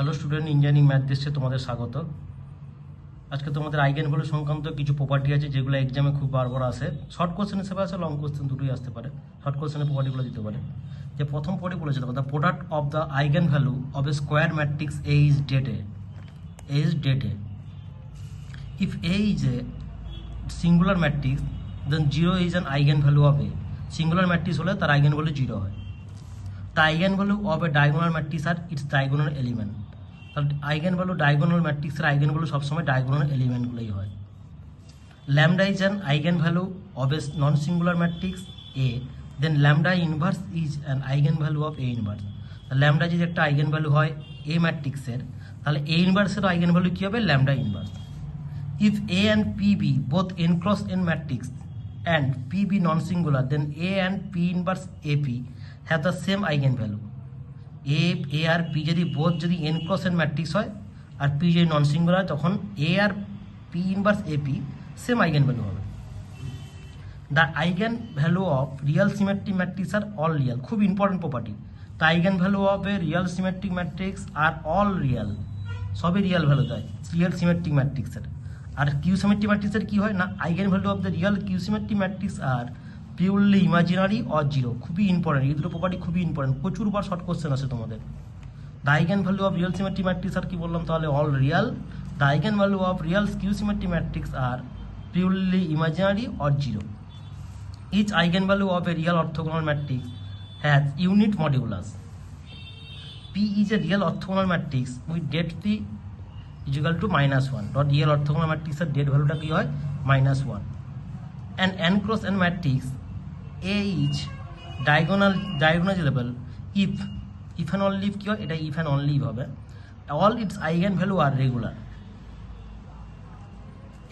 Hello student, engineering math দেশে তোমাদের স্বাগত। আজকে তোমাদের আইগেন ভ্যালু সংক্রান্ত কিছু প্রপার্টি আছে যেগুলো এক্সামে খুব বারবার আসে। শর্ট কোশ্চেন হিসেবে আসে, লং কোশ্চেন দুটোই আসতে পারে। শর্ট কোশ্চেনের প্রপার্টিগুলো দিতে পারে। যে প্রথম প্রপার্টি বলেছে দেখো, the product of the eigen value of A square matrix A is ডেটে if A is a singular matrix then 0 is an eigenvalue of A. Singular matrix হলে তার eigenvalue 0 হয়। The eigenvalue of a diagonal matrix are its diagonal element. তাহলে eigenvalue diagonal matrix এর eigenvalue সবসময় diagonal element গুলোই হয়। Lambda is an eigenvalue of a non-singular matrix A, then lambda inverse is an eigenvalue of A inverse. Lambda যদি একটা eigenvalue হয় A matrix এর, তাহলে A inverse এর eigenvalue কি হবে? Lambda inverse. If A and P be both n cross n matrix and P be non-singular, then A and P inverse AP have the same eigenvalue. A আর P যদি both যদি n cross n matrix হয় আর P যদি non-singular, তখন A আর P inverse AP same eigenvalue হবে। The eigenvalue of real symmetric matrix are all real. খুব important property. The eigenvalue of a real symmetric matrix are all real. সবই real value দেয় real symmetric ম্যাট্রিক্সের। আর skew symmetric ম্যাট্রিক্সের কি হয় না, eigen value of the real skew symmetric matrix are purely imaginary or zero. খুবই important, এই দুটো প্রপার্টি খুবই ইম্পর্টেন্ট, প্রচুরবার শর্ট কোশ্চেন আছে তোমাদের। The eigen value of real symmetric matrix are কি বললাম তাহলে? All real. The eigen value of real skew symmetric matrix are purely imaginary or zero. Each eigen value of a real orthogonal matrix has unit modulus. P is a real orthogonal matrix with date P is equal to -1. Dot real orthogonal matrix এর date ভ্যালুটা কি হয়? -1. And n cross n matrix A is diagonalizable if and only if কি হয়? এটা if and only if হবে। All its eigen value are regular.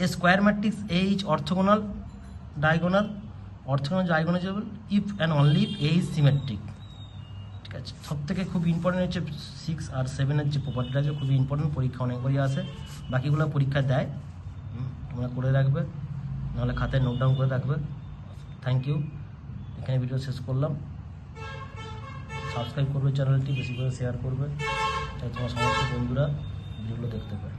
A square matrix A is diagonalizable if and only if A is symmetric. ঠিক আছে, সব থেকে খুব important হচ্ছে 6 আর 7-এর যে প্রপার্টিটা আছে, খুবই ইম্পর্টেন্ট, পরীক্ষা অনেকবারই আসে। বাকিগুলো পরীক্ষা দেয়, তোমরা করে রাখবে, নাহলে খাতায় নোট ডাউন করে রাখবে। থ্যাংক ইউ, এখানে ভিডিও শেষ করলাম। সাবস্ক্রাইব করবে চ্যানেলটি, বেশি করে শেয়ার করবে, তাই তোমার সমস্ত বন্ধুরা ভিডিওগুলো দেখতে পারে।